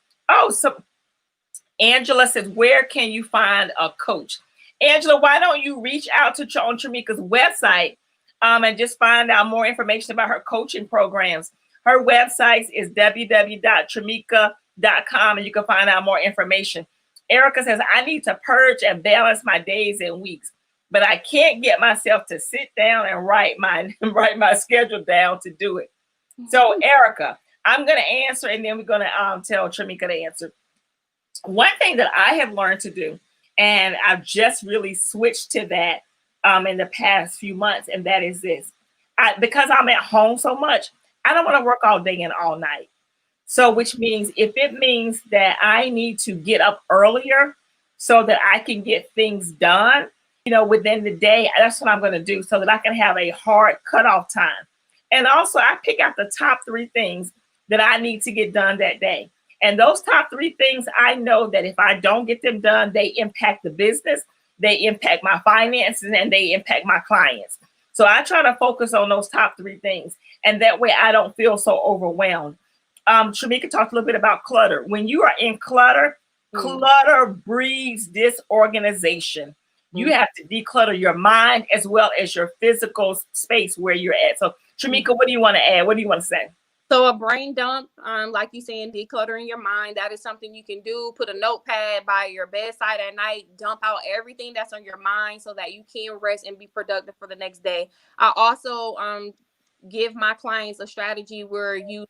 [SPEAKER 1] Angela says, where can you find a coach? Angela, why don't you reach out to on Tramika's website and just find out more information about her coaching programs. Her website is www.tramika.com, and you can find out more information. Erica says, I need to purge and balance my days and weeks, but I can't get myself to sit down and write my schedule down to do it. So Erica, I'm going to answer, and then we're going to tell Tramika to answer. One thing that I have learned to do, and I've just really switched to that in the past few months, and that is this. Because I'm at home so much, I don't want to work all day and all night. So which means if it means that I need to get up earlier so that I can get things done, within the day, that's what I'm going to do so that I can have a hard cutoff time. And also I pick out the top 3 things that I need to get done that day. And those top 3 things, I know that if I don't get them done, they impact the business, they impact my finances, and they impact my clients. So I try to focus on those top 3 things. And that way I don't feel so overwhelmed. Tramika talked a little bit about clutter. When you are in clutter, clutter breeds disorganization. You have to declutter your mind as well as your physical space where you're at. So Tramika, what do you want to add? What do you want to say?
[SPEAKER 2] So a brain dump, like you saying, decluttering your mind, that is something you can do. Put a notepad by your bedside at night, dump out everything that's on your mind so that you can rest and be productive for the next day. I also give my clients a strategy where you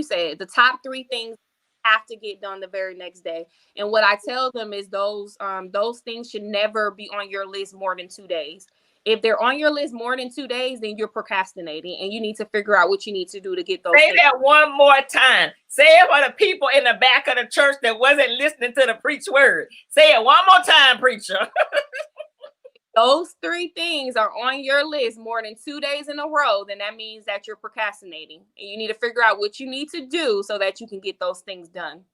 [SPEAKER 2] said the top 3 things have to get done the very next day. And what I tell them is those things should never be on your list more than 2 days. If they're on your list more than 2 days, then you're procrastinating, and you need to figure out what you need to do to get those.
[SPEAKER 1] Say that one more time. Say it for the people in the back of the church that wasn't listening to the preach word. Say it one more time, preacher.
[SPEAKER 2] Those 3 things are on your list more than 2 days in a row, then that means that you're procrastinating, and you need to figure out what you need to do so that you can get those things done.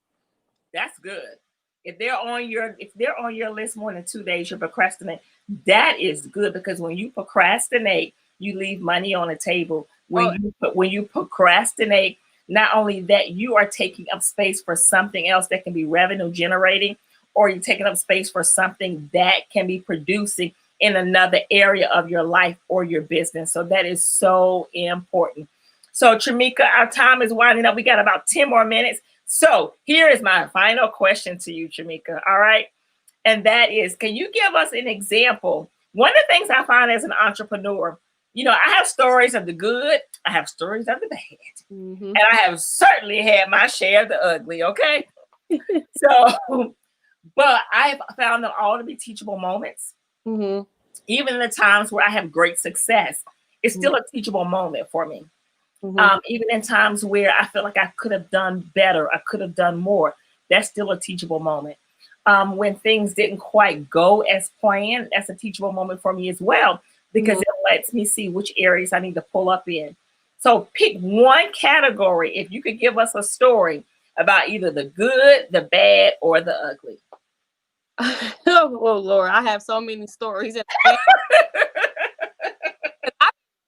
[SPEAKER 1] That's good. If they're on your list more than 2 days, you're procrastinating. That is good, because when you procrastinate, you leave money on the table. When you procrastinate, not only that, you are taking up space for something else that can be revenue generating, or you're taking up space for something that can be producing in another area of your life or your business. So that is so important. So Tramika, our time is winding up. We got about 10 more minutes. So here is my final question to you, Tramika. All right. And that is, can you give us an example? One of the things I find as an entrepreneur, I have stories of the good. I have stories of the bad. And I have certainly had my share of the ugly. Okay. So, but I've found them all to be teachable moments. Even in the times where I have great success, it's still a teachable moment for me. Even in times where I feel like I could have done better, I could have done more, that's still a teachable moment. When things didn't quite go as planned, that's a teachable moment for me as well, because it lets me see which areas I need to pull up in. So pick one category. If you could give us a story about either the good, the bad, or the ugly.
[SPEAKER 2] Oh Lord, I have so many stories.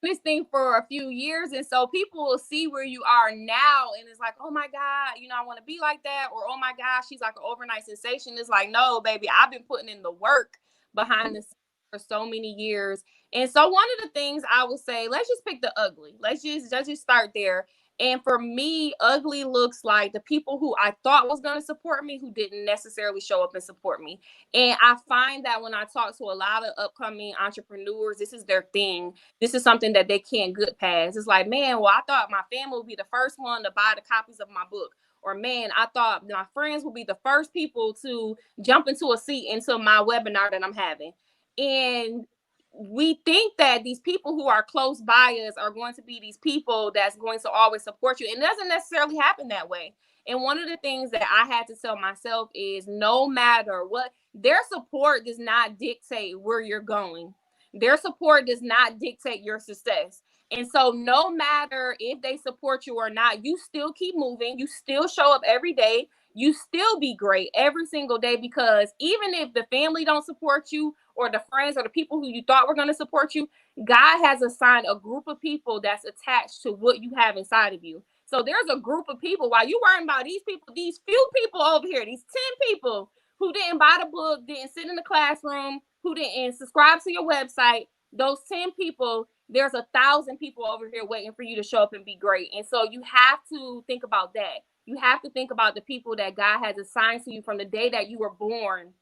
[SPEAKER 2] This thing for a few years, and so people will see where you are now, and it's like, oh my God, I want to be like that, or oh my gosh, she's like an overnight sensation. It's like, no, baby, I've been putting in the work behind the scenes for so many years. And so one of the things I would say, let's just pick the ugly. Let's just start there. And for me, ugly looks like the people who I thought was going to support me, who didn't necessarily show up and support me. And I find that when I talk to a lot of upcoming entrepreneurs, this is their thing. This is something that they can't get past. It's like, man, well, I thought my family would be the first one to buy the copies of my book. Or, man, I thought my friends would be the first people to jump into a seat into my webinar that I'm having. And we think that these people who are close by us are going to be these people that's going to always support you. And it doesn't necessarily happen that way. And one of the things that I had to tell myself is no matter what, their support does not dictate where you're going. Their support does not dictate your success. And so no matter if they support you or not, you still keep moving. You still show up every day. You still be great every single day, because even if the family don't support you, or the friends or the people who you thought were going to support you, God has assigned a group of people that's attached to what you have inside of you. So there's a group of people, while you worrying about these people, these few people over here, these 10 people who didn't buy the book, didn't sit in the classroom, who didn't subscribe to your website, those 10 people, there's 1,000 people over here waiting for you to show up and be great. And so you have to think about that. You have to think about the people that God has assigned to you from the day that you were born,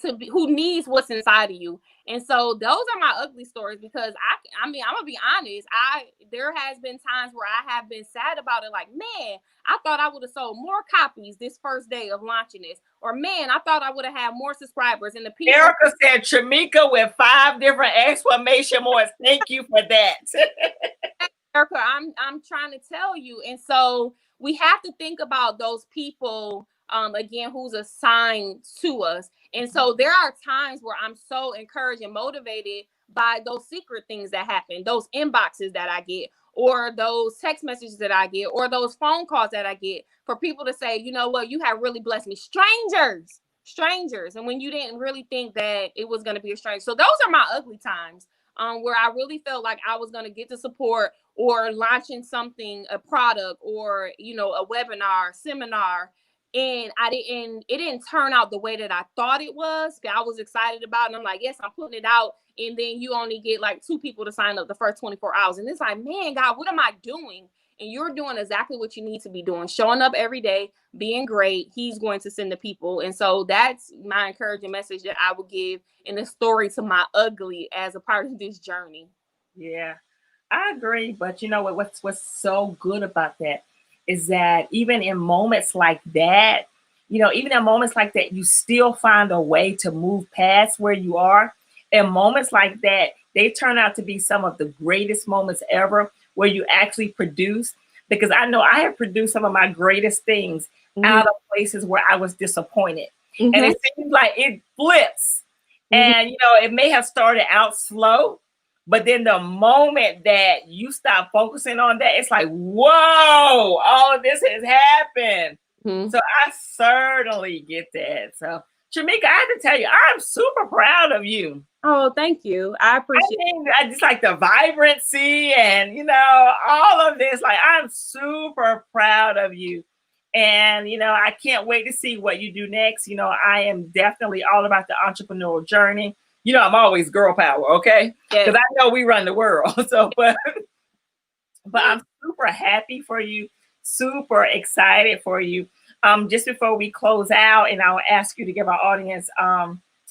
[SPEAKER 2] to be, who needs what's inside of you. And so those are my ugly stories, because I mean, I'm gonna be honest, there has been times where I have been sad about it, like, man, I thought I would have sold more copies this first day of launching this, or man, I thought I would have had more subscribers. And the people,
[SPEAKER 1] Erica said Tramika with 5 different exclamation marks. Thank you for that.
[SPEAKER 2] Erica, I'm trying to tell you. And so we have to think about those people, again, who's assigned to us. And so there are times where I'm so encouraged and motivated by those secret things that happen, those inboxes that I get, or those text messages that I get, or those phone calls that I get, for people to say, you know what, you have really blessed me. Strangers. And when you didn't really think that it was going to be a stranger. So those are my ugly times, where I really felt like I was going to get the support, or launching something, a product, or, you know, a webinar, seminar, and it didn't turn out the way that I thought it was. I was excited about it, and I'm like, yes, I'm putting it out. And then you only get like 2 people to sign up the first 24 hours. And it's like, man, God, what am I doing? And you're doing exactly what you need to be doing, showing up every day, being great. He's going to send the people. And so that's my encouraging message that I would give in the story to my ugly as a part of this journey.
[SPEAKER 1] Yeah, I agree. But you know what's so good about that is that even in moments like that, you still find a way to move past where you are. And moments like that, they turn out to be some of the greatest moments ever, where you actually produce. Because I know I have produced some of my greatest things out of places where I was disappointed. And it seems like it flips. And, it may have started out slow, but then the moment that you stop focusing on that, it's like, whoa, all of this has happened. So I certainly get that. So, Tramika, I have to tell you, I'm super proud of you.
[SPEAKER 2] Oh, thank you. I appreciate
[SPEAKER 1] it. I just like the vibrancy and, all of this. Like, I'm super proud of you. And, I can't wait to see what you do next. I am definitely all about the entrepreneurial journey. I'm always girl power, okay? Because I know we run the world. So, but I'm super happy for you, super excited for you. Just before we close out, and I'll ask you to give our audience,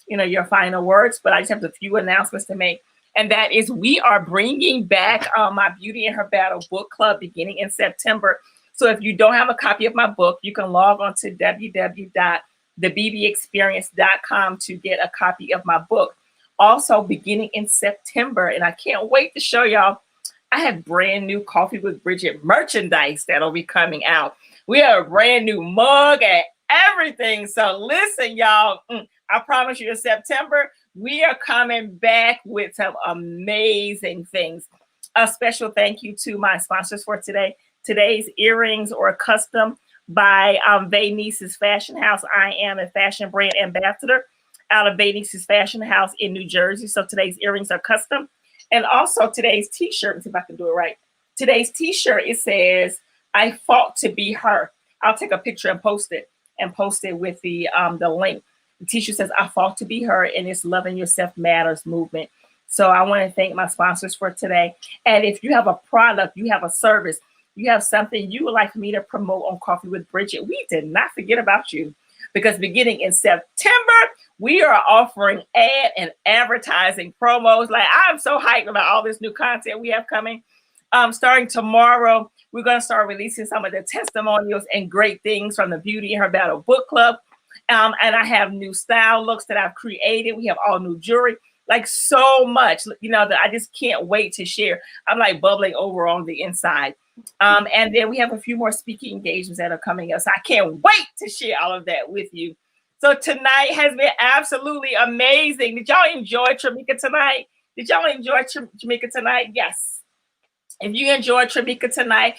[SPEAKER 1] your final words, but I just have a few announcements to make. And that is, we are bringing back my Beauty in Her Battle book club beginning in September. So if you don't have a copy of my book, you can log on to www.thebbexperience.com to get a copy of my book. Also, beginning in September, and I can't wait to show y'all, I have brand new Coffee with Bridgett merchandise that'll be coming out. We have a brand new mug and everything. So listen, y'all, I promise you in September, we are coming back with some amazing things. A special thank you to my sponsors for today. Today's earrings are custom by Venice's Fashion House. I am a fashion brand ambassador out of Venice's Fashion House in New Jersey. So today's earrings are custom. And also today's t-shirt, let's see if I can do it right. Today's t-shirt, it says, I fought to be her. I'll take a picture and post it with the link. The t-shirt says, I fought to be her, and it's Loving Yourself Matters movement. So I want to thank my sponsors for today. And if you have a product, you have a service, you have something you would like for me to promote on Coffee with Bridgett, we did not forget about you, because beginning in September, we are offering ad and advertising promos. Like, I'm so hyped about all this new content we have coming. Starting tomorrow, we're going to start releasing some of the testimonials and great things from the Beauty and Her Battle book club. And I have new style looks that I've created. We have all new jewelry, like so much, that I just can't wait to share. I'm like bubbling over on the inside. And then we have a few more speaking engagements that are coming up. So I can't wait to share all of that with you. So tonight has been absolutely amazing. Did y'all enjoy Tramika tonight? Did y'all enjoy Tramika tonight? Yes. If you enjoyed Tramika tonight,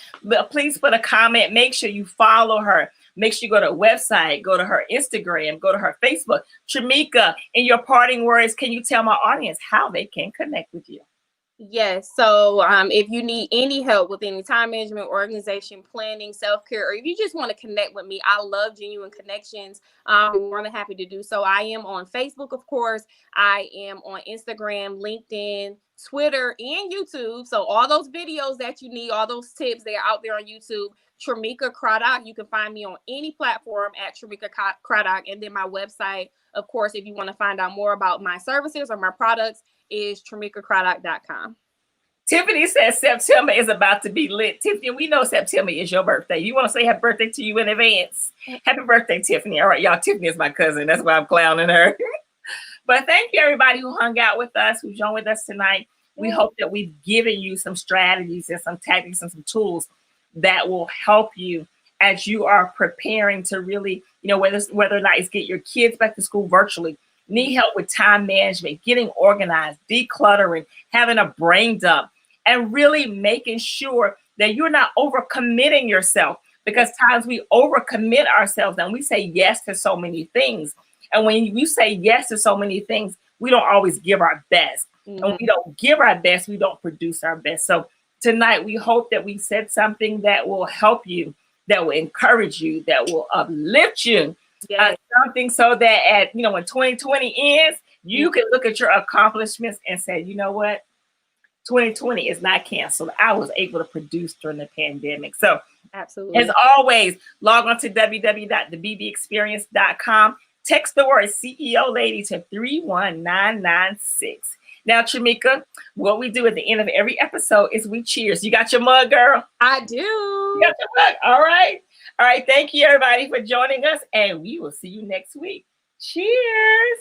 [SPEAKER 1] please put a comment. Make sure you follow her. Make sure you go to her website, go to her Instagram, go to her Facebook. Tramika, in your parting words, can you tell my audience how they can connect with you?
[SPEAKER 2] Yes. So if you need any help with any time management, organization, planning, self-care, or if you just want to connect with me, I love genuine connections. I'm more than happy to do so. I am on Facebook, of course. I am on Instagram, LinkedIn, Twitter, and YouTube. So all those videos that you need, all those tips, they're out there on YouTube. Tramika Craddock. You can find me on any platform at Tramika Craddock. And then my website, of course, if you want to find out more about my services or my products, is TramikaCraddock.com.
[SPEAKER 1] Tiffany says September is about to be lit. Tiffany, we know September is your birthday. You want to say happy birthday to you in advance? Happy birthday, Tiffany. All right, y'all, Tiffany is my cousin. That's why I'm clowning her. But thank you, everybody who hung out with us, who joined with us tonight. We hope that we've given you some strategies and some tactics and some tools that will help you as you are preparing to really, whether or not it's get your kids back to school virtually, need help with time management, getting organized, decluttering, having a brain dump, and really making sure that you're not overcommitting yourself, because times we overcommit ourselves and we say yes to so many things. And when you say yes to so many things, we don't always give our best. And when we don't give our best, we don't produce our best. So tonight, we hope that we said something that will help you, that will encourage you, that will uplift you. Yes. Something so that when 2020 ends, you can look at your accomplishments and say, you know what? 2020 is not canceled. I was able to produce during the pandemic. So absolutely, as always, log on to www.thebbexperience.com. Text the word CEO Lady to 31996. Now, Tramika, what we do at the end of every episode is we cheers. You got your mug, girl?
[SPEAKER 2] I do.
[SPEAKER 1] You got your mug. All right. All right. Thank you, everybody, for joining us. And we will see you next week. Cheers.